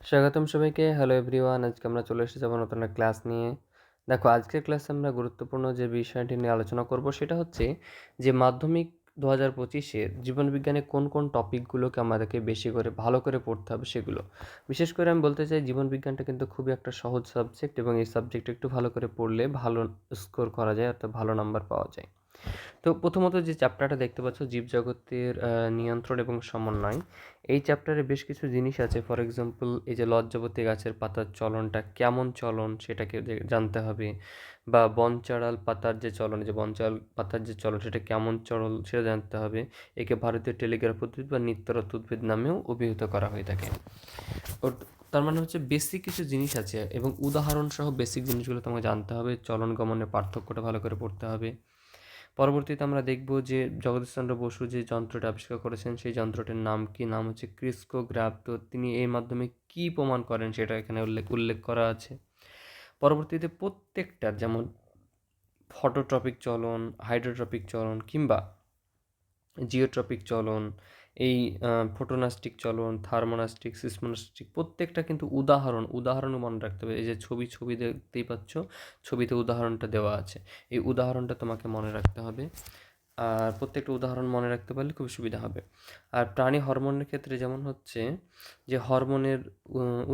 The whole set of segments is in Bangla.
স্বাগতম সবাইকে। Hello everyone. আজকে আমরা চলে এসেছি আবার নতুন একটা ক্লাস নিয়ে। দেখো, আজকের ক্লাসে আমরা গুরুত্বপূর্ণ যে বিষয়টি নিয়ে আলোচনা করব সেটা হচ্ছে যে মাধ্যমিক 2025-এর জীবনবিজ্ঞানে কোন কোন টপিকগুলোকে আমাদেরকে বেশি করে ভালো করে পড়তে হবে সেগুলো। বিশেষ করে আমি বলতে চাই জীবনবিজ্ঞানটা কিন্তু খুবই একটা সহজ সাবজেক্ট এবং এই সাবজেক্টে একটু ভালো করে পড়লে ভালো স্কোর করা যায়, অর্থাৎ ভালো নাম্বার পাওয়া যায়। তো প্রথমত যে চ্যাপ্টারটা দেখতে পাচ্ছ, জীবজগতের নিয়ন্ত্রণ এবং সমন্বয়। এই চ্যাপ্টারে বেশ কিছু জিনিস আছে। ফর এক্সাম্পল, এই যে লজ্জাবতী গাছের পাতার চলনটা কেমন চলন সেটাকে জানতে হবে, বা বনচাঁড়াল পাতার যে চলন, যে বনচাঁড়াল পাতার যে চলন সেটা কেমন চলন সেটা জানতে হবে। একে ভারতীয় টেলিগ্রাফ উদ্ভিদ বা নিত্যরত উদ্ভিদ নামেও অভিহিত করা হয়ে থাকে। তার মানে হচ্ছে বেসিক কিছু জিনিস আছে এবং উদাহরণ সহ বেসিক জিনিসগুলো তোমাকে জানতে হবে। চলন গমনের পার্থক্যটা ভালো করে পড়তে হবে। পরবর্তীতে আমরা দেখব যে জগদীশচন্দ্র বসু যে যন্ত্রটা আবিষ্কার করেছেন সেই যন্ত্রটির নাম কি, নাম হচ্ছে ক্রিস্কোগ্রাফ। তো তিনি এর মাধ্যমে কি প্রমাণ করেন সেটা এখানে উল্লেখ করা আছে। পরবর্তীতে প্রত্যেকটার, যেমন ফটোট্রপিক চলন, হাইড্রোট্রপিক চলন কিংবা জিওট্রপিক চলন, এই ফোটোনাস্টিক চলন, থার্মোনাস্টিক, সিসমোনাস্টিক, প্রত্যেকটা কিন্তু উদাহরণ মনে রাখতে হবে। এই যে ছবি দেখতেই পাচ্ছ, ছবিতে উদাহরণটা দেওয়া আছে, এই উদাহরণটা তোমাকে মনে রাখতে হবে। আর প্রত্যেকটা উদাহরণ মনে রাখতে পারলে খুব সুবিধা হবে। আর প্রাণী হরমোনের ক্ষেত্রে যেমন হচ্ছে যে হরমোনের,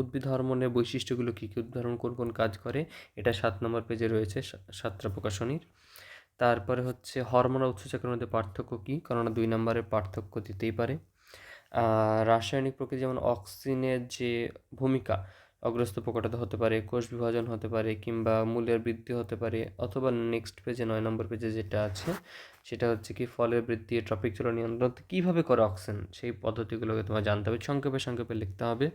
উদ্ভিদ হরমোনের বৈশিষ্ট্যগুলো কী কী, উদ্ভিদ হরমোন কোন কোন কাজ করে, এটা 7 নম্বর পেজে রয়েছে, সাতটা প্রকাশনীর। তারপরে হচ্ছে হরমোন আর উৎসেচকের মধ্যে পার্থক্য কী, কারণ 2 নম্বরের পার্থক্য দিতেই পারে। রাসায়নিক প্রক্রিয়া, যেমন অক্সিনের যে ভূমিকা, অগ্রস্ত প্রকটতা হতে পারে, কোষ বিভাজন হতে পারে, কিংবা মূলের বৃদ্ধি হতে পারে, অথবা নেক্সট পেজে 9 নম্বর পেজে যেটা আছে সেটা হচ্ছে কি ফলের বৃদ্ধি, ট্রপিক চলন নিয়ন্ত্রণ কীভাবে করে অক্সিন, সেই পদ্ধতিগুলোকে তোমার জানতে হবে, সংক্ষেপে লিখতে হবে।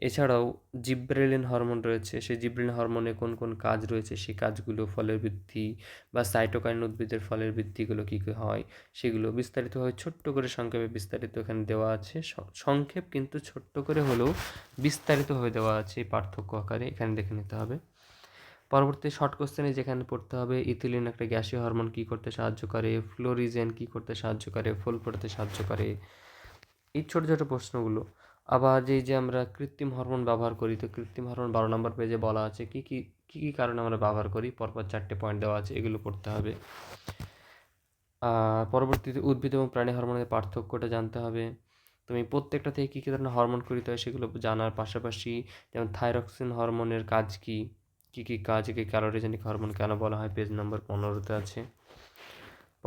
এছাড়াও জিব্রেলিন হরমোন রয়েছে, সেই জিব্রেলিন হরমোনে কোন কোন কাজ রয়েছে, সেই কাজগুলো, ফলের বৃদ্ধি বা সাইটোকাইন উদ্ভিদের ফলের বৃদ্ধিগুলো কী কী হয় সেগুলো বিস্তারিতভাবে ছোট্ট করে সংক্ষেপে বিস্তারিত এখানে দেওয়া আছে। সংক্ষেপ কিন্তু ছোট্ট করে হলেও বিস্তারিতভাবে দেওয়া আছে এই পার্থক্য আকারে, এখানে দেখে নিতে হবে। পরবর্তী শর্ট কোশ্চেনে যেখানে পড়তে হবে, ইথিলিন একটা গ্যাসীয় হরমোন কী করতে সাহায্য করে, ফ্লোরিজেন কী করতে সাহায্য করে, ফুল ফোটাতে সাহায্য করে, এই ছোটো ছোটো প্রশ্নগুলো। আবার যে আমরা কৃত্রিম হরমোন ব্যবহার করি, তো কৃত্রিম হরমোন 12 নম্বর পেজে বলা আছে কী কী কী কী কারণে আমরা ব্যবহার করি, পরপর 4টে পয়েন্ট দেওয়া আছে, এগুলো পড়তে হবে। পরবর্তীতে উদ্ভিদ এবং প্রাণী হরমোনের পার্থক্যটা জানতে হবে। তুমি প্রত্যেকটা থেকে কী কী ধরনের হরমোন করিতে হয় সেগুলো জানার পাশাপাশি, যেমন থাইরক্সিন হরমোনের কাজ কী, কী কী কাজ, একে ক্যালোরিজেনিক হরমোন কেন বলা হয়, পেজ নম্বর 15-তে আছে।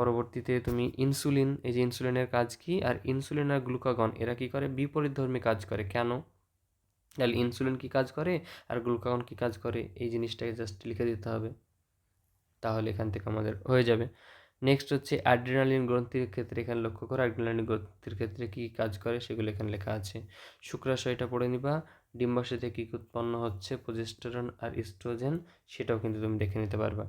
পরবর্তীতে তুমি ইনসুলিন, এই যে ইনসুলিনের কাজ কী, আর ইনসুলিন আর গ্লুকাগন এরা কী করে, বিপরীতধর্মী কাজ করে, কেন, তাহলে ইনসুলিন কী কাজ করে আর গ্লুকাগন কী কাজ করে, এই জিনিসটাকে জাস্ট লিখে দিতে হবে, তাহলে এখান থেকে আমাদের হয়ে যাবে। নেক্সট হচ্ছে অ্যাড্রিনালিন গ্রন্থির ক্ষেত্রে, এখানে লক্ষ্য করো অ্যাড্রিনালিন গ্রন্থির ক্ষেত্রে কী কাজ করে সেগুলো এখানে লেখা আছে। শুক্রাশয়টা পড়ে নিবা। ডিম্বাশয় থেকে কী উৎপন্ন হচ্ছে, প্রোজেস্টেরন আর ইস্ট্রোজেন, সেটাও কিন্তু তুমি দেখে নিতে পারবা।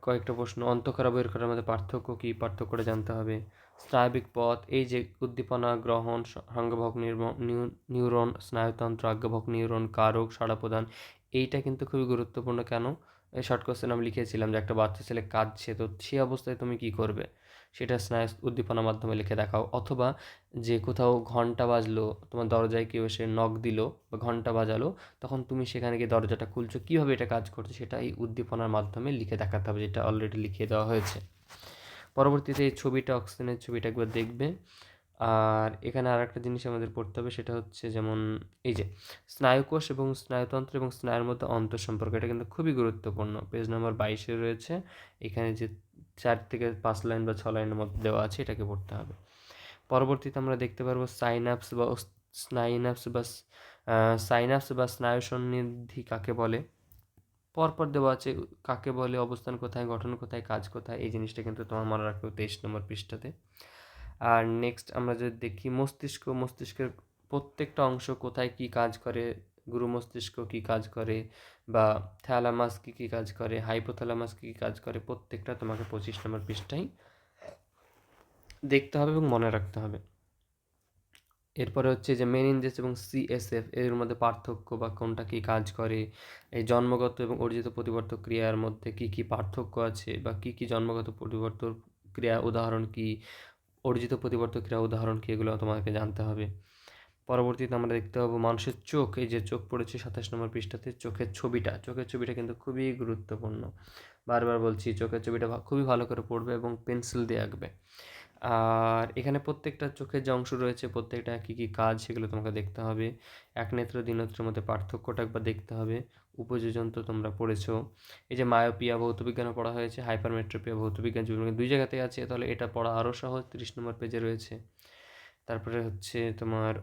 কয়েকটা প্রশ্ন, অন্তঃক্ষরা বহির্ক্ষরার মধ্যে পার্থক্য কী, পার্থক্যটা জানতে হবে। স্নায়বিক পথ, এই যে উদ্দীপনা গ্রহণ, সাঙ্গভক নিউরন, স্নায়ুতন্ত্র, আজ্ঞাভক নিউরন, কারক, সাড়া প্রদান, এইটা কিন্তু খুবই গুরুত্বপূর্ণ। কেন, এই শর্ট কোশ্চেন আমি লিখেছিলাম যে একটা বাচ্চা ছেলে কাঁদছে, তো সে অবস্থায় তুমি কী করবে সেটা স্নায়ু উদ্দীপনার মাধ্যমে লিখে দেখাও। অথবা যে কোথাও ঘন্টা বাজলো, তোমার দরজায় কেউ এসে নক দিল বা ঘন্টা বাজালো, তখন তুমি সেখানে গিয়ে দরজাটা খুলছো, কীভাবে এটা কাজ করছে সেটা এই উদ্দীপনার মাধ্যমে লিখে দেখাতে হবে, যেটা অলরেডি লিখিয়ে দেওয়া হয়েছে। পরবর্তীতে এই ছবিটা, অক্সিজেনের ছবিটা একবার দেখবে। আর এখানে আর একটা জিনিস আমাদের পড়তে হবে, সেটা হচ্ছে যেমন এই যে স্নায়ুকোষ এবং স্নায়ুতন্ত্র এবং স্নায়ুর মধ্যে অন্তঃসম্পর্ক, এটা কিন্তু খুবই গুরুত্বপূর্ণ, পেজ নম্বর 22-এ রয়েছে। এখানে যে 4 থেকে 5 লাইন বা 6 লাইনের মধ্যে দেওয়া আছে, এটাকে পড়তে হবে। পরবর্তীতে আমরা দেখতে পারবো সাইনাপস বা স্নাইনাপস বা সাইনাপস বা স্নায়ু সন্নিধি কাকে বলে, পরপর দেওয়া আছে, কাকে বলে, অবস্থান কোথায়, গঠন কোথায়, কাজ কোথায়, এই জিনিসটা কিন্তু তোমার মনে রাখবে 23 নম্বর পৃষ্ঠাতে। আর নেক্সট আমরা যদি দেখি মস্তিষ্কের প্রত্যেকটা অংশ কোথায় কী কাজ করে, গুরু মস্তিষ্ক কী কাজ করে, বা থ্যালামাস কী কাজ করে, হাইপোথ্যালামাস কী কাজ করে, প্রত্যেকটা তোমাকে 25 নম্বর পৃষ্ঠায় দেখতে হবে এবং মনে রাখতে হবে। এরপরে হচ্ছে যে মেনিনজেস এবং সিএসএফ এর মধ্যে পার্থক্য বা কোনটা কী কাজ করে, এই জন্মগত এবং অর্জিত পরিবর্তক ক্রিয়ার মধ্যে কী কী পার্থক্য আছে, বা কী কী জন্মগত পরিবর্তক ক্রিয়া উদাহরণ কী, অর্জিত পরিবর্তক ক্রিয়া উদাহরণ কী, এগুলো তোমাকে জানতে হবে। পরবর্তীতে আমরা দেখতে পাবো মানুষের চোখ, এই যে চোখ পড়েছে 27 নম্বর পৃষ্ঠাতে, চোখের ছবিটা কিন্তু খুবই গুরুত্বপূর্ণ। বারবার বলছি, চোখের ছবিটা খুবই ভালো করে পড়বে এবং পেন্সিল দিয়ে আঁকবে। আর এখানে প্রত্যেকটা চোখের যে অংশ রয়েছে, প্রত্যেকটা কী কী কাজ সেগুলো তোমাকে দেখতে হবে। একনেত্র দ্বিনেত্রের মধ্যে পার্থক্যটা একবার দেখতে হবে। উপযোজন তো তোমরা পড়েছো। এই যে মায়োপিয়া ভৌতবিজ্ঞানে পড়া হয়েছে, হাইপারমেট্রোপিয়া ভৌতবিজ্ঞান জীবনবিজ্ঞান, দুই জায়গাতেই আছে, তাহলে এটা পড়া আরও সহজ, 30 নম্বর পেজে রয়েছে। তারপরে হচ্ছে তোমার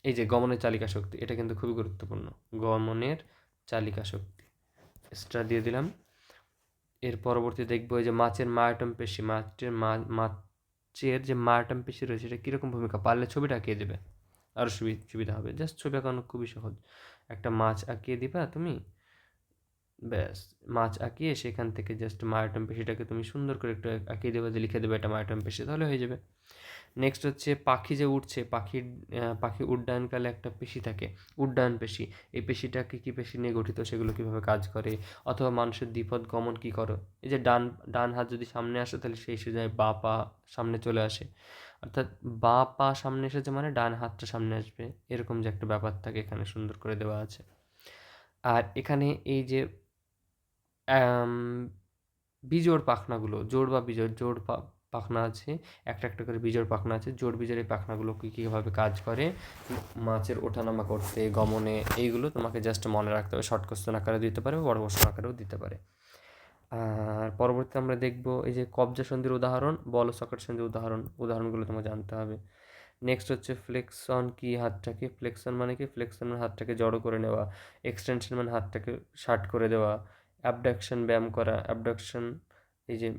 এই যে গমনের চালিকা শক্তি, এটা কিন্তু খুবই গুরুত্বপূর্ণ। গমনের চালিকা শক্তি এক্সট্রা দিয়ে দিলাম। এর পরবর্তী দেখবো এই যে মাছের মায়োটম পেশি, মাছের যে মায়োটম পেশি রয়েছে এটা কীরকম ভূমিকা, পারলে ছবিটা আঁকিয়ে দেবে, আরও সুবিধা হবে। জাস্ট ছবি আঁকানো খুবই সহজ। একটা মাছ আঁকিয়ে দিবা তুমি, ব্যাস মাছ আঁকিয়ে সেখান থেকে জাস্ট মায়োটম পেশিটাকে তুমি সুন্দর করে একটু আঁকিয়ে দেবে, যে লিখে দেবে এটা মায়োটম পেশি, তাহলে হয়ে যাবে। নেক্সট হচ্ছে পাখি যে উঠছে, পাখি উড্ডয়নকালে একটা পেশি থাকে, উড্ডয়ন পেশি। এই পেশিটা কী পেশি নিয়ে গঠিত, সেগুলো কীভাবে কাজ করে, অথবা মানুষের দ্বিপদ গমন কী করে। এই যে ডান হাত যদি সামনে আসে তাহলে সেই সোজায় বাঁ পা সামনে চলে আসে, অর্থাৎ বাঁ পা সামনে এসেছে মানে ডান হাতটা সামনে আসবে, এরকম যে একটা ব্যাপার থাকে এখানে সুন্দর করে দেওয়া আছে। আর এখানে এই যে বিজোড় পাখনাগুলো, জোড় বা বিজোড়, পাখনা আছে, একটা করে বিজোড় পাখনা আছে, জোড় বিজোড় এই পাখনাগুলো কীভাবে কাজ করে মাছের ওঠানামা করতে, গমনে, এইগুলো তোমাকে জাস্ট মনে রাখতে হবে। শর্ট কোশ্চেন আকারে দিতে পারে, বড় কোশ্চেন আকারেও দিতে পারে। আর পরবর্তীতে আমরা দেখব এই যে কবজা সন্ধির উদাহরণ, বল সকেট সন্ধির উদাহরণগুলো তোমাকে জানতে হবে। নেক্সট হচ্ছে ফ্লেক্সন কি, হাতটাকে ফ্লেক্সন মানে কি, ফ্লেক্সন মানে হাতটাকে জড়ো করে নেওয়া, এক্সটেনশন মানে হাতটাকে শার্ট করে দেওয়া, অ্যাবডাকশন ব্যায়াম করা, অ্যাবডাকশন এই যে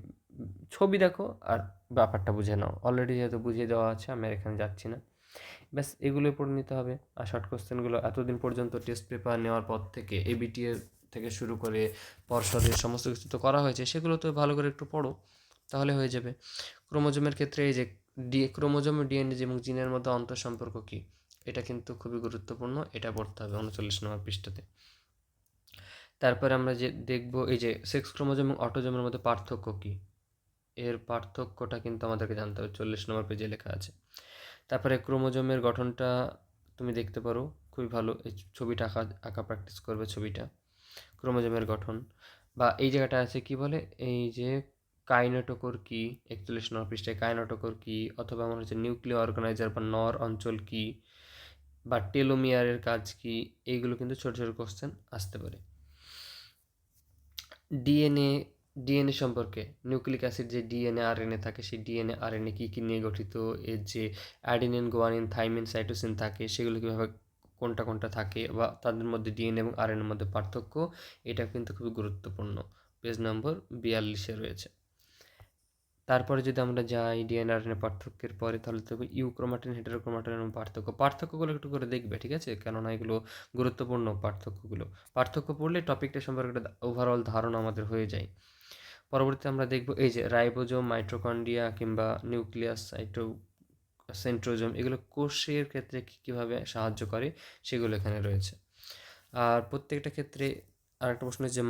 ছবি দেখো আর ব্যাপারটা বুঝে নাও, অলরেডি যেহেতু বুঝিয়ে দেওয়া আছে আমি আর এখানে যাচ্ছি না, ব্যাস এগুলোই পড়ে নিতে হবে। আর শর্ট কোশ্চেনগুলো এতদিন পর্যন্ত টেস্ট পেপার নেওয়ার পর থেকে এবিটিএ থেকে শুরু করে পর্ষদের সমস্ত কিছু তো করা হয়েছে, সেগুলো তো ভালো করে একটু পড়ো, তাহলে হয়ে যাবে। ক্রোমোজোমের ক্ষেত্রে এই যে ক্রোমোজোম ডিএনএ এবং জিনের মধ্যে অন্তঃসম্পর্ক কী, এটা কিন্তু খুবই গুরুত্বপূর্ণ, এটা পড়তে হবে 39 নম্বর পৃষ্ঠাতে। তারপরে আমরা যে দেখব এই যে সেক্স ক্রোমোজোম এবং অটোজোমের মধ্যে পার্থক্য কী, এর পার্থক্যটা কিন্তু আমাদেরকে জানতে হবে, 40 নম্বর পেজে লেখা আছে। তারপরে ক্রোমোজোমের গঠনটা তুমি দেখতে পারো, খুবই ভালো, এই ছবিটা আঁকা প্র্যাকটিস করবে, ছবিটা ক্রোমোজোমের গঠন। বা এই জায়গাটা আছে কি বলে, এই যে কাইনেটোকোর কি, 41 নম্বর পৃষ্ঠায় কাইনেটোকোর কি, অথবা আমার হচ্ছে নিউক্লিয় অর্গানাইজার বা নর অঞ্চল কি, বা টেলোমিয়ারের কাজ কি, এইগুলো কিন্তু ছোট ছোট কোশ্চেন আসতে পারে। ডিএনএ সম্পর্কে, নিউক্লিক অ্যাসিড যে ডিএনএ আরএনএ থাকে, সেই ডিএনএ আরএনএ কী নিয়ে গঠিত, এর যে অ্যাডিনিন গুয়ানিন থাইমিন সাইটোসিন থাকে, সেগুলো কীভাবে কোনটা থাকে, বা তাদের মধ্যে ডিএনএ এবং আরএনএর মধ্যে পার্থক্য, এটা কিন্তু খুবই গুরুত্বপূর্ণ, পেজ নম্বর 42 রয়েছে। তারপরে যদি আমরা যাই ডিএনএ আরএনএ পার্থক্যের পরে, তাহলে দেখবো ইউক্রোমাটিন হেটারোক্রোমাটিনের পার্থক্যগুলো একটু করে দেখবে, ঠিক আছে, কেননা এগুলো গুরুত্বপূর্ণ পার্থক্যগুলো। পার্থক্য পড়লে টপিকটা সম্পর্কে একটা ওভারঅল ধারণা আমাদের হয়ে যায়। পরবর্তীতে আমরা দেখব এই যে রাইবোজোম, মাইটোকন্ড্রিয়া কিংবা নিউক্লিয়াস সেন্ট্রোজোম, এগুলো কোষের ক্ষেত্রে কীভাবে সাহায্য করে সেগুলো এখানে রয়েছে। আর প্রত্যেকটা ক্ষেত্রে আরেকটা প্রশ্ন যে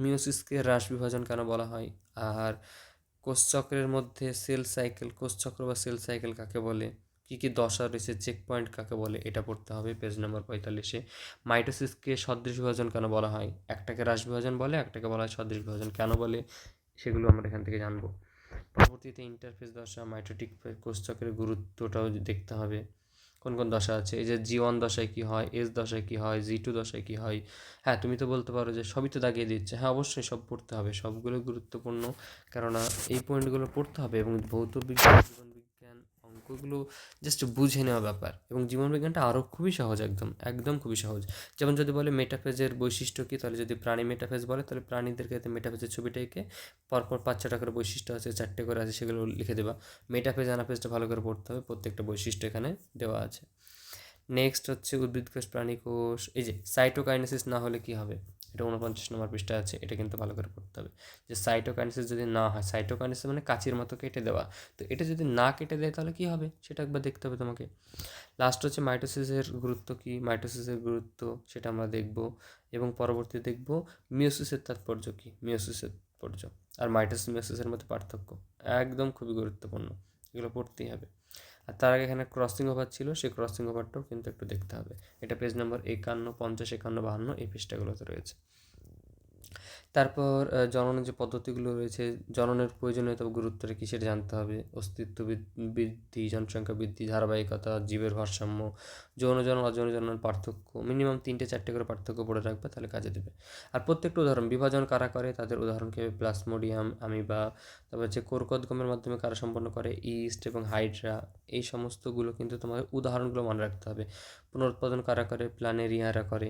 মিওসিসকে হ্রাস বিভাজন কেন বলা হয়, আর কোষচক্রের মধ্যে কোষচক্র বা সেল সাইকেল কাকে বলে, কী দশা রয়েছে, চেক পয়েন্ট কাকে বলে, এটা পড়তে হবে পেজ নম্বর 45-এ। মাইটোসিসকে সদৃশ বিভাজন কেন বলা হয়, একটাকে হ্রাস বিভাজন বলে, একটাকে বলা হয় সদৃশ বিভাজন, কেন বলে, সেগুলো আমরা এখান থেকে জানবো। পরবর্তীতে ইন্টারফেস দশা, মাইটোটিক কোষচক্রের গুরুত্বটাও দেখতে হবে, কোন দশা আছে, এই যে G1 দশায় কী হয়, S দশায় কী হয়, G2 দশায় কী হয়। হ্যাঁ, তুমি তো বলতে পারো যে সবই তো দাগিয়ে দিচ্ছে, হ্যাঁ অবশ্যই সব পড়তে হবে, সবগুলো গুরুত্বপূর্ণ, কেননা এই পয়েন্টগুলো পড়তে হবে। এবং ভৌত বিজ্ঞান, জীবনবিজ্ঞান, অঙ্কগুলো জাস্ট বুঝে নেওয়া ব্যাপার, এবং জীবনবিজ্ঞানটা আরও খুবই সহজ, একদম খুবই সহজ। যেমন যদি বলে মেটাফেজের বৈশিষ্ট্য কী, তাহলে যদি প্রাণী মেটাফেজ বলে, তাহলে প্রাণীদের ক্ষেত্রে মেটাফেজের ছবিটা এঁকে পরপর 5-6টা করে বৈশিষ্ট্য আছে, 4টে করে আছে, সেগুলো লিখে দেবা। মেটাফেজ অ্যানাফেজটা ভালো করে পড়তে হবে, প্রত্যেকটা বৈশিষ্ট্য এখানে দেওয়া আছে। নেক্সট হচ্ছে উদ্ভিদ কোষ, প্রাণী কোষ, এই যে সাইটোকাইনেসিস না হলে কি হবে, এটা 49 নম্বর পৃষ্ঠা আছে, এটা কিন্তু ভালো করে পড়তে হবে, যে সাইটোকাইনেসিস যদি না হয়, সাইটোকাইনেসিস মানে কাচির মতো কেটে দেওয়া, তো এটা যদি না কেটে দেয় তাহলে কি হবে সেটা একবার দেখতে হবে তোমাকে। লাস্ট হচ্ছে মাইটোসিসের গুরুত্ব কী, মাইটোসিসের গুরুত্ব সেটা আমরা দেখব, এবং পরবর্তী দেখব মিওসিসের তাৎপর্য কী, মিওসিসের তাৎপর্য আর মিওসিসের মধ্যে পার্থক্য, একদম খুবই গুরুত্বপূর্ণ, এগুলো পড়তেই হবে। আর তার আগে এখানে ক্রসিং ওভার ছিল, সেই ক্রসিং ওভারটাও কিন্তু একটু দেখতে হবে। এটা পেজ নম্বর 51, 50, 51, 52 এই পৃষ্ঠাগুলোতে রয়েছে। তারপর জননের যে পদ্ধতিগুলো রয়েছে, জননের প্রয়োজনীয়তা ও গুরুত্বটা কী সেটা জানতে হবে। অস্তিত্ব বৃদ্ধি, জনসংখ্যা বৃদ্ধি, ধারাবাহিকতা, জীবের ভারসাম্য, যৌন জনন অযৌন জনন পার্থক্য, মিনিমাম 3-4টে করে পার্থক্য পড়ে রাখবে, তাহলে কাজে দেবে। আর প্রত্যেকটা উদাহরণ, বিভাজন কারা করে তাদের উদাহরণ কী হবে, প্লাজমোডিয়াম, আমিবা, তারপর হচ্ছে কোরকোদ্গমের মাধ্যমে কারা সম্পন্ন করে, ইস্ট এবং হাইড্রা, এই সমস্তগুলো কিন্তু তোমাদের উদাহরণগুলো মনে রাখতে হবে। পুনরুৎপাদন কারা করে, প্ল্যানেরিয়ারা করে।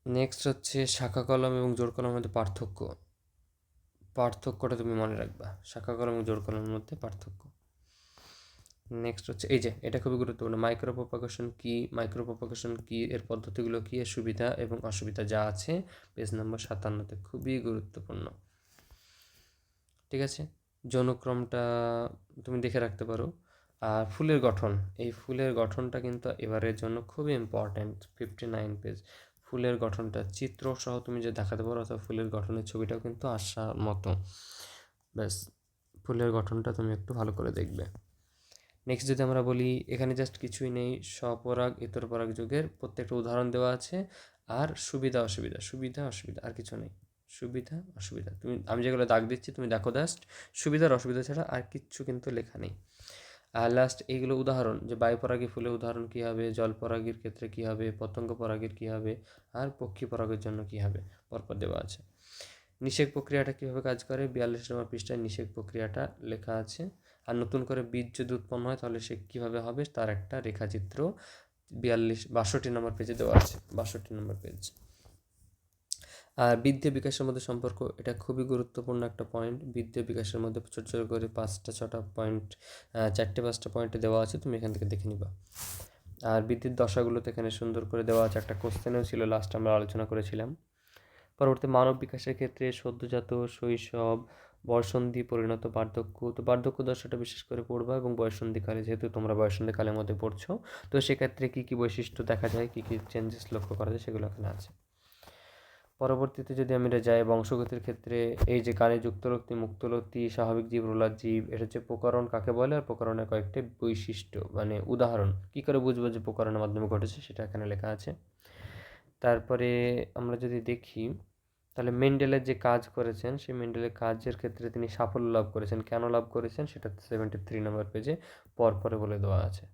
নেক্সট হচ্ছে শাখা কলম এবং জোড় কলমের মধ্যে পার্থক্যটা তুমি মনে রাখবা, শাখা কলম এবং জোড় কলমের মধ্যে পার্থক্য। নেক্সট হচ্ছে এই যে এটা খুবই গুরুত্বপূর্ণ, মাইক্রোপ্রোপাগেশন কি, এর পদ্ধতিগুলো কি, এর সুবিধা এবং অসুবিধা যা আছে পেজ নম্বর 57-তে, খুবই গুরুত্বপূর্ণ। ঠিক আছে, যৌনক্রমটা তুমি দেখে রাখতে পারো। আর ফুলের গঠন, এই ফুলের গঠনটা কিন্তু এবারের জন্য খুবই ইম্পর্ট্যান্ট, 59 পেজ। ফুলের গঠনটা চিত্র সহ তুমি যে দেখাতে পারো, অথবা ফুলের গঠনের ছবিটাও কিন্তু আসার মতো। ব্যাস, ফুলের গঠনটা তুমি একটু ভালো করে দেখবে। নেক্সট যদি আমরা বলি, এখানে জাস্ট কিছুই নেই, স্বপরাগ ইতর পরাগ যুগের প্রত্যেকটা উদাহরণ দেওয়া আছে, আর সুবিধা অসুবিধা আর কিছু নেই। সুবিধা অসুবিধা আমি যেগুলো দাগ দিচ্ছি তুমি দেখো, জাস্ট সুবিধার অসুবিধা ছাড়া আর কিচ্ছু কিন্তু লেখা নেই। আর লাস্ট এইগুলো উদাহরণ, যে বায়ুপরাগী ফুলের উদাহরণ কী হবে, জল পরাগীর ক্ষেত্রে কী হবে, পতঙ্গ পরাগীর কী হবে, আর পক্ষী পরাগের জন্য কী হবে, পরপর দেওয়া আছে। নিষেক প্রক্রিয়াটা কীভাবে কাজ করে, 42 নম্বর পৃষ্ঠায় নিষেক প্রক্রিয়াটা লেখা আছে। আর নতুন করে বীজ যদি উৎপন্ন হয় তাহলে সে কীভাবে হবে তার একটা রেখাচিত্র 62 নম্বর পেজে দেওয়া আছে, 62 নম্বর পেজ। আর বৃদ্ধি বিকাশের মধ্যে সম্পর্ক, এটা খুবই গুরুত্বপূর্ণ একটা পয়েন্ট। বৃদ্ধি বিকাশের মধ্যে ছোট ছোট করে 5-6টা পয়েন্ট, 4-5টা পয়েন্টে দেওয়া আছে, তুমি এখান থেকে দেখে নিবা। আর বৃদ্ধির দশাগুলোতে এখানে সুন্দর করে দেওয়া আছে, একটা কোশ্চেনও ছিল লাস্ট আমরা আলোচনা করেছিলাম। পরবর্তী মানব বিকাশের ক্ষেত্রে সদ্যজাত, শৈশব, বয়ঃসন্ধি, পরিণত, বার্ধক্য। তো বার্ধক্য দশাটা বিশেষ করে পড়বা, এবং বয়ঃসন্ধিকালে, যেহেতু তোমরা বয়ঃসন্ধিকালের মধ্যে পড়ছো, তো সেক্ষেত্রে কী কী বৈশিষ্ট্য দেখা যায়, কী কী চেঞ্জেস লক্ষ্য করা যায়, সেগুলো এখানে আছে। পরবর্তীতে যদি আমরা যাই বংশগতির ক্ষেত্রে, এই যে কানে যুক্তরক্তি, মুক্তরক্তি, স্বাভাবিক জীব, রোলার জীব, এটা হচ্ছে প্রকরণ কাকে বলে, আর প্রকরণের কয়েকটি বৈশিষ্ট্য মানে উদাহরণ, কী করে বুঝবো যে প্রকরণের মাধ্যমে ঘটেছে, সেটা এখানে লেখা আছে। তারপরে আমরা যদি দেখি, তাহলে মেন্ডেলের যে কাজ করেছেন, সেই মেন্ডেলের কাজের ক্ষেত্রে তিনি সাফল্য লাভ করেছেন, কেন লাভ করেছেন সেটা 73 নম্বর পেজে পরপরে বলে দেওয়া আছে,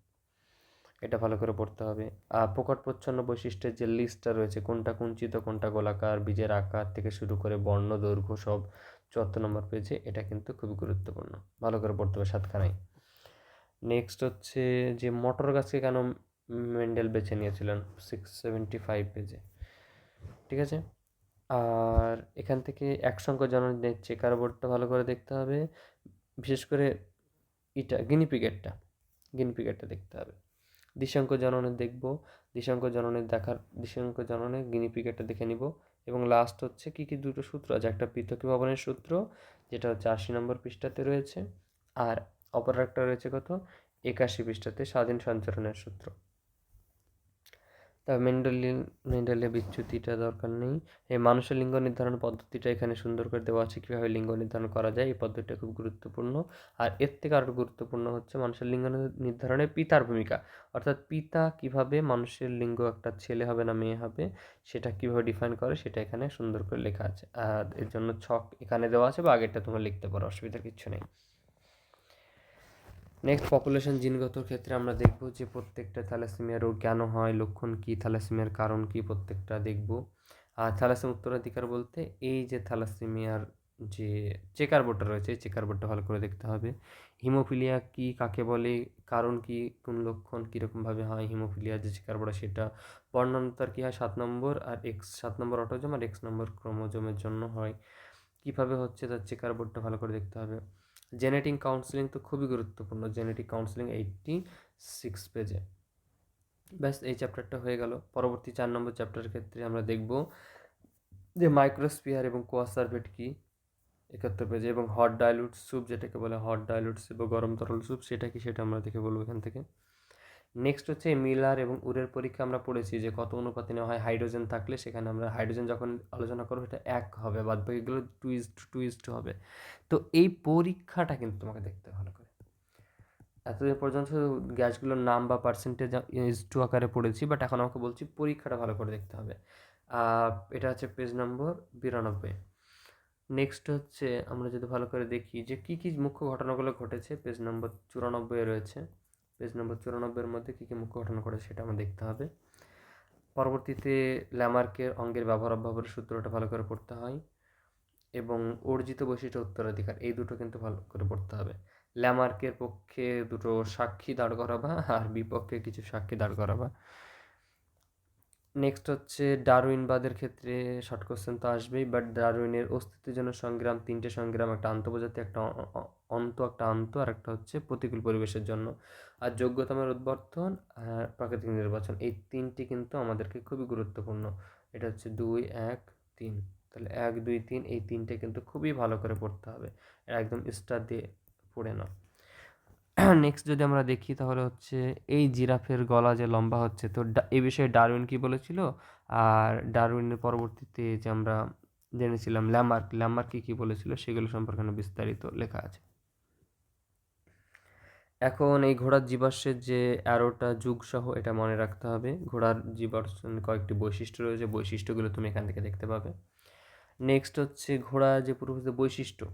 এটা ভালো করে পড়তে হবে। আর প্রকট প্রচ্ছন্ন বৈশিষ্ট্যের যে লিস্টটা রয়েছে, কোনটা কুঞ্চিত, কোনটা গোলাকার, বীজের আকার থেকে শুরু করে বর্ণ, দৈর্ঘ্য সব 74 নম্বর পেজে, এটা কিন্তু খুবই গুরুত্বপূর্ণ, ভালো করে পড়তে হবে সাতখানায়। নেক্সট হচ্ছে যে মটর গাছকে কেন মেন্ডেল বেছে নিয়েছিলেন, 675 পেজে। ঠিক আছে, আর এখান থেকে এক সংখ্যক জননের চেকার বোর্ডটা ভালো করে দেখতে হবে, বিশেষ করে গিনিপিগেটটা দেখতে হবে। দ্বিসংখ্য জননের দেখব, দ্বিসংখ্য জননের গিনিপিগেটটা দেখে নিব। এবং লাস্ট হচ্ছে কী কী দুটো সূত্র আছে, একটা পৃথকীভবনের সূত্র, যেটা হচ্ছে 80 নম্বর পৃষ্ঠাতে রয়েছে, আর অপর একটা রয়েছে কত, 81 পৃষ্ঠাতে, স্বাধীন সঞ্চরণের সূত্র। তা মেন্ডেলের বিচ্যুতিটা দরকার নেই। এই মানুষের লিঙ্গ নির্ধারণ পদ্ধতিটা এখানে সুন্দর করে দেওয়া আছে, কীভাবে লিঙ্গ নির্ধারণ করা যায়, এই পদ্ধতিটা খুব গুরুত্বপূর্ণ। আর এর থেকে আরও গুরুত্বপূর্ণ হচ্ছে মানুষের লিঙ্গ নির্ধারণে পিতার ভূমিকা, অর্থাৎ পিতা কিভাবে মানুষের লিঙ্গ একটা ছেলে হবে না মেয়ে হবে সেটা কিভাবে ডিফাইন করে, সেটা এখানে সুন্দর করে লেখা আছে। আর এর জন্য ছক এখানে দেওয়া আছে, বা আগেরটা তোমরা লিখতে পারো, অসুবিধার কিছু নেই। নেক্সট পপুলেশন জিনগত ক্ষেত্রে আমরা দেখব যে প্রত্যেকটা থ্যালাসেমিয়া রোগ কেন হয়, লক্ষণ কী, থ্যালাসেমিয়ার কারণ কী, প্রত্যেকটা দেখব। আর থ্যালাসেমিয়া উত্তরাধিকার বলতে এই যে থ্যালাসেমিয়ার যে চেকার বোর্ডটা রয়েছে, এই চেকার বোর্ডটা ভালো করে দেখতে হবে। হিমোফিলিয়া কী, কাকে বলে, কারণ কী, কোন লক্ষণ কীরকমভাবে হয়, হিমোফিলিয়া যে চেকার বোর্ড সেটা। বর্ণান্তর কী হয় 7 নম্বর, আর 7 নম্বর অটোজোম আর X নম্বর ক্রোমোজোমের জন্য হয়, কীভাবে হচ্ছে তার চেকার বোর্ডটা ভালো করে দেখতে হবে। জেনেটিক কাউন্সেলিং তো খুবই গুরুত্বপূর্ণ, জেনেটিক কাউন্সেলিং 86 পেজে। ব্যাস, এই চ্যাপ্টারটা হয়ে গেল। পরবর্তী 4 নম্বর চ্যাপ্টারের ক্ষেত্রে আমরা দেখব যে মাইক্রোস্ফিয়ার এবং কোয়াসার্ভেট কি, 71 পেজে, এবং হট ডাইলুট স্যুপ, যেটাকে বলে হট ডাইলুট স্যুপ বা গরম তরল স্যুপ, সেটা কি সেটা আমরা দেখে বলবো এখান থেকে। নেক্সট হচ্ছে মিলার এবং উরের পরীক্ষা, আমরা পড়েছি যে কত অনুপাতে নেওয়া হয়, হাইড্রোজেন থাকলে সেখানে আমরা হাইড্রোজেন যখন আলোচনা করবো এটা 1 হবে, বাদ বাকিগুলো 2:2 হবে। তো এই পরীক্ষাটা কিন্তু তোমাকে দেখতে ভালো করে। এতদিন পর্যন্ত গ্যাসগুলোর নাম বা পার্সেন্টেজ ইজ টু আকারে পড়েছি, বাট এখন আমাকে বলছি পরীক্ষাটা ভালো করে দেখতে হবে। এটা হচ্ছে পেজ নম্বর 92। নেক্সট হচ্ছে আমরা যদি ভালো করে দেখি যে কী কী মুখ্য ঘটনাগুলো ঘটেছে, পেজ নম্বর 94 রয়েছে। পেজ নম্বর 94-এর মধ্যে কী কী মুখ্য ঘটনা ঘটেছে সেটা আমার দেখতে হবে। পরবর্তীতে ল্যামার্কের অঙ্গের ব্যবহার অব্যবহারের সূত্রটা ভালো করে পড়তে হয়, এবং অর্জিত বৈশিষ্ট্য উত্তরাধিকার এই দুটো কিন্তু ভালো করে পড়তে হবে। ল্যামার্কের পক্ষে দুটো সাক্ষী দাঁড় করাবা আর বিপক্ষে কিছু সাক্ষী দাঁড় করাবা। নেক্সট হচ্ছে ডারউইনবাদের ক্ষেত্রে শর্ট কোশ্চেন তো আসবেই, বাট ডারউইনের অস্তিত্বের জন্য সংগ্রাম, 3টে সংগ্রাম, একটা আন্তঃপ্রজাতি, একটা অন্ত, আর একটা হচ্ছে প্রতিকূল পরিবেশের জন্য, আর যোগ্যতমের উদ্বর্তন আর প্রাকৃতিক নির্বাচন, এই 3টি কিন্তু আমাদেরকে খুবই গুরুত্বপূর্ণ। এটা হচ্ছে 2, 1, 3, তাহলে 1, 2, 3 এই 3টে কিন্তু খুবই ভালো করে পড়তে হবে, একদম স্টার দিয়ে পড়ে নাও। নেক্সট যদি আমরা দেখি তাহলে হচ্ছে এই জিরাফের গলা যে লম্বা হচ্ছে, তো এই বিষয়ে ডারউইন কি বলেছিল, আর ডারউইনের পরবর্তীতে যে আমরা জেনেছিলাম ল্যামার্ক কি বলেছিল সেগুলো সম্পর্কে বিস্তারিত লেখা আছে। এখন এই ঘোড়ার জীবাশ্মের যে অ্যারোটা যুগসহ এটা মনে রাখতে হবে। ঘোড়ার জীবাশ্মের কয়েকটি বৈশিষ্ট্য রয়েছে, বৈশিষ্ট্যগুলো তুমি এখান থেকে দেখতে পাবে। নেক্সট হচ্ছে ঘোড়া যে পূর্ববর্তী বৈশিষ্ট্য,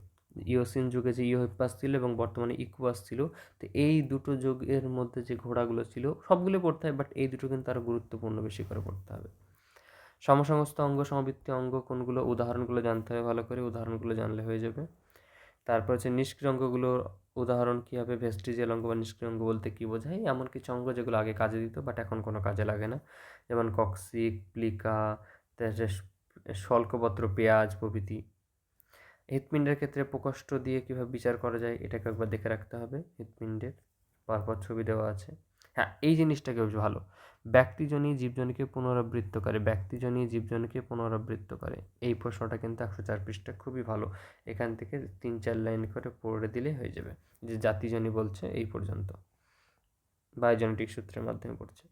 ইওসিন যুগে যে ইওহিপ্পাস ছিল এবং বর্তমানে ইকুয়াস ছিল, তো এই দুটো যুগের মধ্যে যে ঘোড়াগুলো ছিল সবগুলো পড়তে হবে, বাট এই দুটো কিন্তু আরও গুরুত্বপূর্ণ বেশি করে পড়তে হবে। সমসমস্ত অঙ্গ, সমবৃত্তি অঙ্গ কোনগুলো, উদাহরণগুলো জানতে হবে ভালো করে, উদাহরণগুলো জানলে হয়ে যাবে। তারপর হচ্ছে নিষ্ক্রিয় অঙ্গগুলোর উদাহরণ কী হবে, ভেস্টিজিয়াল অঙ্গ বা নিষ্ক্রিয় অঙ্গ বলতে কী বোঝায়, এমন কিছু অঙ্গ যেগুলো আগে কাজে দিত বাট এখন কোনো কাজে লাগে না, যেমন কক্সিক, প্লিকা, শল্কপত্র, পেঁয়াজ প্রভৃতি। হৃৎপিণ্ডের ক্ষেত্রে প্রকোষ্ঠ দিয়ে কীভাবে বিচার করা যায় এটাকে একবার দেখে রাখতে হবে, হৃৎপিণ্ডের পরপর ছবি দেওয়া আছে। হ্যাঁ, এই জিনিসটাকে বেশ ভালো, ব্যক্তিজনই জীবজনকে পুনরাবৃত্ত করে, ব্যক্তিজনই জীবজনকে পুনরাবৃত্ত করে, এই প্রশ্নটা কিন্তু 104 পৃষ্ঠা, খুবই ভালো। এখান থেকে 3-4 লাইন করে পড়ে দিলে হয়ে যাবে যে জাতিজনই বলছে এই পর্যন্ত, বায়োজেনেটিক সূত্রের মাধ্যমে পড়ছে।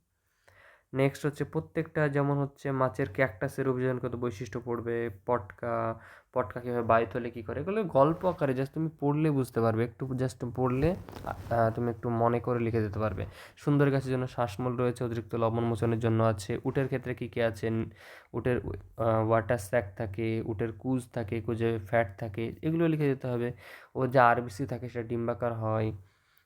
নেক্সট হচ্ছে প্রত্যেকটা, যেমন হচ্ছে মাছের ক্যাকটাসের অভিযোজনগত বৈশিষ্ট্য পড়বে, পটকা, পটকা কীভাবে বায়ু তোলে কী করে, এগুলো গল্প আকারে জাস্ট তুমি পড়লে বুঝতে পারবে, একটু জাস্ট পড়লে তুমি একটু মনে করে লিখে দিতে পারবে। সুন্দর গাছের জন্য শ্বাসমূল রয়েছে, অতিরিক্ত লবণ মোচনের জন্য আছে। উটের ক্ষেত্রে কী কী আছে, উটের ওয়াটার স্যাক থাকে, উটের কুজ থাকে, কুজে ফ্যাট থাকে, এগুলো লিখে দিতে হবে। ও যে আরবিসি থাকে সেটা ডিম্বাকার হয়,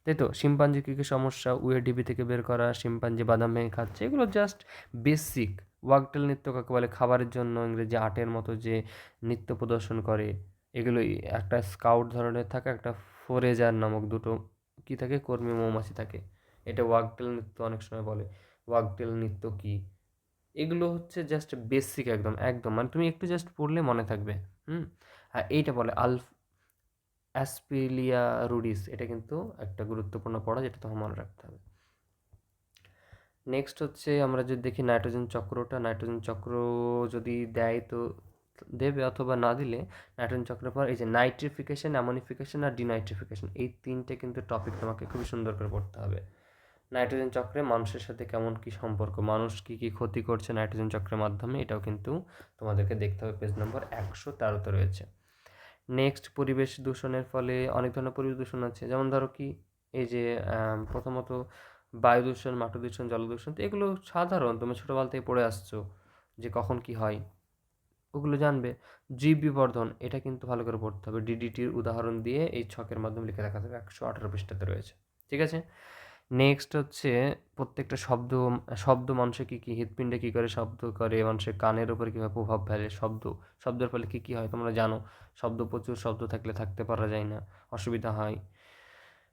তাই তো। শিম্পাঞ্জির কী কী সমস্যা, ডিবি থেকে বের করা, শিম্পাঞ্জি বাদাম ভেঙে খাচ্ছে, এগুলো জাস্ট বেসিক। ওয়াগটেল নৃত্য কাকে বলে, খাবারের জন্য ইংরেজি আটের মতো যে নৃত্য প্রদর্শন করে, এগুলোই একটা স্কাউট ধরনের থাকে, একটা ফোরেজার নামক দুটো কী থাকে, কর্মী মৌমাছি থাকে, এটা ওয়াগটেল নৃত্য অনেক সময় বলে। ওয়াগটেল নৃত্য কী, এগুলো হচ্ছে জাস্ট বেসিক, একদম একদম মানে তুমি একটু জাস্ট পড়লে মনে থাকবে। আর এইটা বলে অ্যাসপিলিয়া রুডিস, এটা কিন্তু একটা গুরুত্বপূর্ণ পড়া, যেটা তোমার মনে রাখতে হবে। নেক্সট হচ্ছে আমরা যদি দেখি নাইট্রোজেন চক্রটা, নাইট্রোজেন চক্র যদি দেয় তো দেবে, অথবা না দিলে নাইট্রোজেন চক্রের পর এই যে নাইট্রিফিকেশন, অ্যামোনিফিকেশন আর ডিনাইট্রিফিকেশন, এই 3টে কিন্তু টপিক তোমাকে খুবই সুন্দর করে পড়তে হবে। নাইট্রোজেন চক্রে মানুষের সাথে কেমন কী সম্পর্ক, মানুষ কী কী ক্ষতি করছে নাইট্রোজেন চক্রের মাধ্যমে, এটাও কিন্তু তোমাদেরকে দেখতে হবে, পেজ নম্বর 113-তে রয়েছে। নেক্সট, পরিবেশ দূষণের ফলে অনেক ধরনের পরিবেশ দূষণ আছে, যেমন ধরো কি এই যে প্রথমত বায়ু দূষণ, মাটি দূষণ, জল দূষণ, তো এগুলো সাধারণ, তুমি ছোটোবেলা থেকে পড়ে আসছো যে কখন কি হয়, ওগুলো জানবে। জীব বিবর্ধন, এটা কিন্তু ভালো করে পড়তে হবে, ডিডিটির উদাহরণ দিয়ে এই ছকের মাধ্যমে লিখে রাখা যাবে, 118 পৃষ্ঠাতে রয়েছে, ঠিক আছে। নেক্সট হচ্ছে প্রত্যেকটা শব্দ মানুষের কী কী, হৃৎপিণ্ডে কী করে শব্দ করে, মানুষের কানের উপরে কীভাবে প্রভাব ফেলে, শব্দের ফলে কী কী হয় তোমরা জানো, প্রচুর শব্দ থাকলে থাকতে পারা যায় না, অসুবিধা হয়।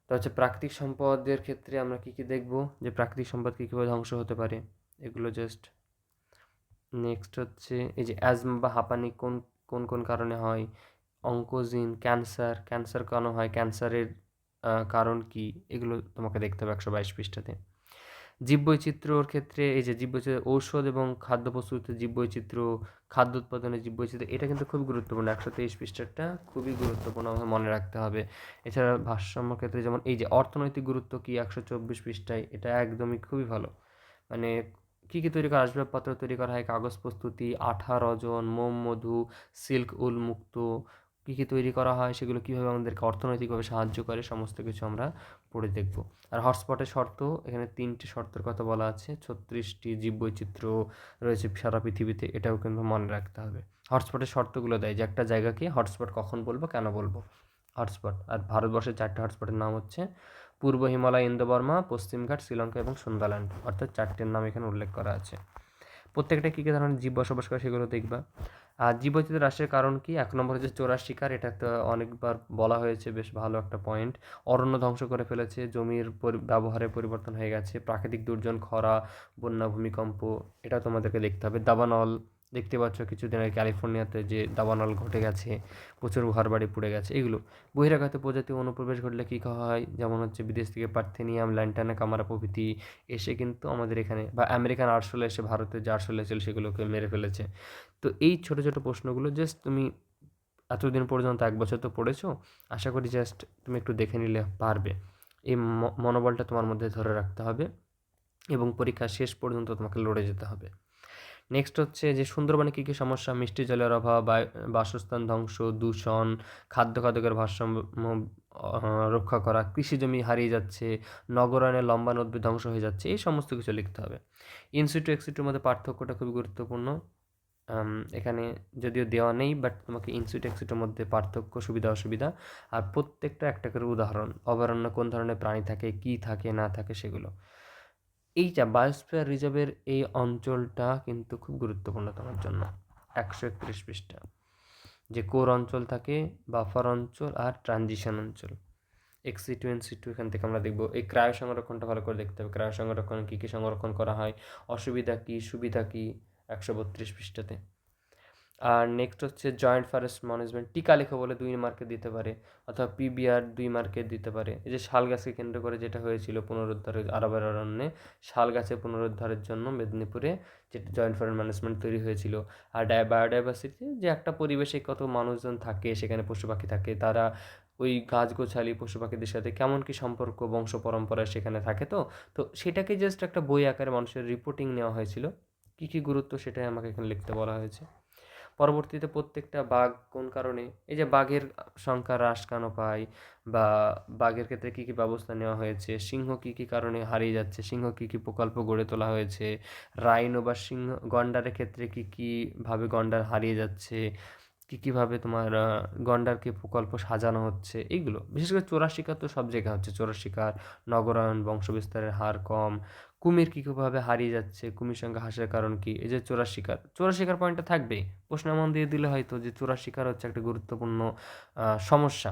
তো হচ্ছে প্রাকৃতিক সম্পদের ক্ষেত্রে আমরা কী কী দেখব, যে প্রাকৃতিক সম্পদ কী কীভাবে ধ্বংস হতে পারে, এগুলো জাস্ট। নেক্সট হচ্ছে এই যে অ্যাজমা বা হাঁপানি কোন কোন কোন কারণে হয়, অঙ্কোজিন, ক্যান্সার কেন হয়, ক্যান্সারের কারণ কি, এগুলো তোমাকে দেখতে হবে 122 পৃষ্ঠাতে। জীববৈচিত্র্যর ক্ষেত্রে এই যে জীববৈচিত্র্য, ঔষধ এবং খাদ্য প্রস্তুতিতে জীববৈচিত্র্য, খাদ্য উৎপাদনে জীববৈচিত্র্য, এটা কিন্তু খুবই গুরুত্বপূর্ণ, 123 পৃষ্ঠাটা খুবই গুরুত্বপূর্ণ, মনে রাখতে হবে। এছাড়া ভারসাম্য ক্ষেত্রে যেমন এই যে অর্থনৈতিক গুরুত্ব কি, 124 পৃষ্ঠায়, এটা একদমই খুবই ভালো। মানে কী কী তৈরি করা, আসবাবপত্র তৈরি করা হয়, কাগজ প্রস্তুতি, আঠা, রজন, মোম, মধু, সিল্ক, উল মুক্ত, কী কী তৈরি করা হয়, সেগুলো কীভাবে আমাদেরকে অর্থনৈতিকভাবে সাহায্য করে, সমস্ত কিছু আমরা পড়ে দেখব। আর হটস্পটের শর্ত, এখানে 3টি শর্তের কথা বলা আছে, 36টি জীববৈচিত্র্য রয়েছে সারা পৃথিবীতে, এটাও কিন্তু মনে রাখতে হবে। হটস্পটের শর্তগুলো দেয় যে একটা জায়গাকে হটস্পট কখন বলবো, কেন বলবো হটস্পট। আর ভারতবর্ষের 4টে হটস্পটের নাম হচ্ছে পূর্ব হিমালয়, ইন্দো বর্মা, পশ্চিমঘাট, শ্রীলঙ্কা এবং সুন্দাল্যান্ড, অর্থাৎ 4টির নাম এখানে উল্লেখ করা আছে। প্রত্যেকটা কী কী ধরনের জীব বসবাস করে সেগুলো দেখবা। আর জীববৈচিত্র্য হ্রাসের কারণ কি? 1 নম্বর হচ্ছে চোরার শিকার, এটা তো অনেকবার বলা হয়েছে, বেশ ভালো একটা পয়েন্ট। অরণ্য ধ্বংস করে ফেলেছে, জমির ব্যবহারের পরিবর্তন হয়ে গেছে, প্রাকৃতিক দুর্যোগ, খরা, বন্যা, ভূমিকম্প, এটা তোমাদেরকে দেখতে হবে। দাবানল, দেখতে পাচ্ছ কিছুদিন আগে ক্যালিফোর্নিয়াতে যে দাবানল ঘটে গেছে, প্রচুর ঘরবাড়ি পুড়ে গেছে, এগুলো। বহিরাগত প্রজাতি অনুপ্রবেশ ঘটলে কী হয়, যেমন হচ্ছে বিদেশ থেকে পার্থেনিয়াম, ল্যান্টানা, কামারা প্রভৃতি এসে কিন্তু আমাদের এখানে, বা আমেরিকান আরশোলা এসে ভারতের যে আরশোলা ছিল সেগুলোকে মেরে ফেলেছে। তো এই ছোটো ছোটো প্রশ্নগুলো জাস্ট তুমি এতদিন পর্যন্ত 1 বছর তো পড়েছো, আশা করি জাস্ট তুমি একটু দেখে নিলে পারবে। এই মনোবলটা তোমার মধ্যে ধরে রাখতে হবে এবং পরীক্ষা শেষ পর্যন্ত তোমাকে লড়ে যেতে হবে। নেক্সট হচ্ছে যে সুন্দরবনে কী কী সমস্যা, মিষ্টি জলের অভাব, বাসস্থান ধ্বংস, দূষণ, খাদ্যের ভারসাম্য রক্ষা করা, কৃষি জমি হারিয়ে যাচ্ছে, নগরায়নের লম্বা উদ্ভিদ ধ্বংস হয়ে যাচ্ছে, এই সমস্ত কিছু লিখতে হবে। ইনসিটু এক্সিটুর মধ্যে পার্থক্যটা খুবই গুরুত্বপূর্ণ। এখানে যদিও দেওয়া নেই, বাট তোমাকে ইনসিটু এক্সিটুর মধ্যে পার্থক্য, সুবিধা অসুবিধা, আর প্রত্যেকটা একটা করে উদাহরণ, অভয়ারণ্য কোন ধরনের প্রাণী থাকে, কী থাকে না থাকে সেগুলো। এইটা বায়োস্ফিয়ার রিজার্ভের এই অঞ্চলটা কিন্তু খুব গুরুত্বপূর্ণ তোমার জন্য। 131 পৃষ্ঠা, যে কোর অঞ্চল থাকে, বাফার অঞ্চল আর ট্রানজিশন অঞ্চল। এক্সিটু এনসিটু এখান থেকে আমরা দেখব। এই ক্রায় সংরক্ষণটা ভালো করে দেখতে হবে, ক্রায় সংরক্ষণ কী কী সংরক্ষণ করা হয়, অসুবিধা কী, সুবিধা কী, 132 পৃষ্ঠাতে। আর নেক্সট হচ্ছে জয়েন্ট ফরেস্ট ম্যানেজমেন্ট, টিকা লেখো বলে 2 মার্কে দিতে পারে, অথবা পিবিআর 2 মার্কে দিতে পারে। এই যে শাল গাছকে কেন্দ্র করে যেটা হয়েছিল পুনরুদ্ধারের, আরাবার অরণ্যে শাল গাছের পুনরুদ্ধারের জন্য মেদিনীপুরে যে জয়েন্ট ফরেস্ট ম্যানেজমেন্ট তৈরি হয়েছিল। আর বায়োডাইভার্সিটি, যে একটা পরিবেশে কত মানুষজন থাকে, সেখানে পশু পাখি থাকে, তারা ওই গাছগোছালি পশু পাখিদের সাথে কেমন কী সম্পর্ক, বংশ পরম্পরা সেখানে থাকে। তো তো সেটাকে জাস্ট একটা বই আকারে মানুষের রিপোর্টিং নেওয়া হয়েছিল, কী কী গুরুত্ব সেটাই আমাকে এখানে লিখতে বলা হয়েছে। পরবর্তীতে প্রত্যেকটা বাঘ কোন কারণে, এই যে বাঘের সংখ্যা হ্রাস কেন পায়, বা বাঘের ক্ষেত্রে কী কী ব্যবস্থা নেওয়া হয়েছে, সিংহ কী কী কারণে হারিয়ে যাচ্ছে, সিংহ কী কী প্রকল্প গড়ে তোলা হয়েছে, রাইনো বা সিংহ, গন্ডারের ক্ষেত্রে কী কীভাবে গন্ডার হারিয়ে যাচ্ছে, কীভাবে তোমার গন্ডারকে প্রকল্প সাজানো হচ্ছে, এইগুলো। বিশেষ করে চোরা শিকার তো সব জায়গায় হচ্ছে, চোরা শিকার, নগরায়ন, বংশবিস্তারের হার কম, কুমির কীভাবে হারিয়ে যাচ্ছে, কুমির সংখ্যা হ্রাসের কারণ কি, এই যে চোরা শিকার পয়েন্টটা থাকবেই, প্রশ্ন এমন দিয়ে দিলে হয়তো যে চোরা শিকার হচ্ছে একটা গুরুত্বপূর্ণ সমস্যা।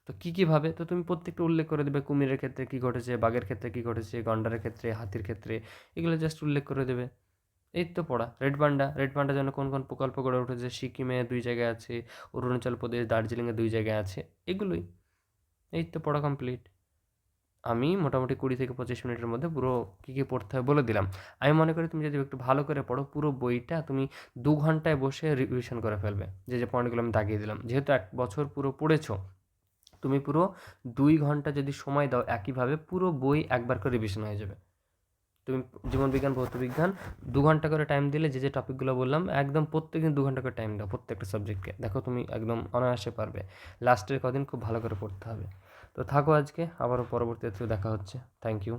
তো কীভাবে, তো তুমি প্রত্যেকটা উল্লেখ করে দেবে, কুমিরের ক্ষেত্রে কী ঘটেছে, বাঘের ক্ষেত্রে কী ঘটেছে, গন্ডারের ক্ষেত্রে, হাতির ক্ষেত্রে, এগুলো জাস্ট উল্লেখ করে দেবে। এই তো পড়া। রেড পান্ডার জন্য কোন কোন প্রকল্প গড়ে উঠেছে, সিকিমে 2 জায়গায় আছে, অরুণাচল প্রদেশ, দার্জিলিংয়ে 2 জায়গায় আছে, এগুলোই। এই তো পড়া কমপ্লিট। আমি মোটামুটি 20 থেকে 25 মিনিটের মধ্যে পুরো কী কী পড়তে হয় বলে দিলাম। আমি মনে করি তুমি যদি একটু ভালো করে পড়ো, পুরো বইটা তুমি 2 ঘন্টায় বসে রিভিশন করে ফেলবে, যে পয়েন্টগুলো আমি দাগিয়ে দিলাম। যেহেতু 1 বছর পুরো পড়েছো, তুমি পুরো 2 ঘন্টা যদি সময় দাও একইভাবে, পুরো বই একবার করে রিভিশন হয়ে যাবে। তুমি জীবনবিজ্ঞান, ভৌতবিজ্ঞান 2 ঘন্টা করে টাইম দিলে, যে টপিকগুলো বললাম একদম প্রত্যেকদিন 2 ঘন্টা করে টাইম দাও প্রত্যেকটা সাবজেক্টকে, দেখো তুমি একদম অনায়াসে পারবে। লাস্টের কদিন খুব ভালো করে পড়তে হবে। তো থাকো আজকে, আবারও পরবর্তীতে দেখা হচ্ছে। Thank you.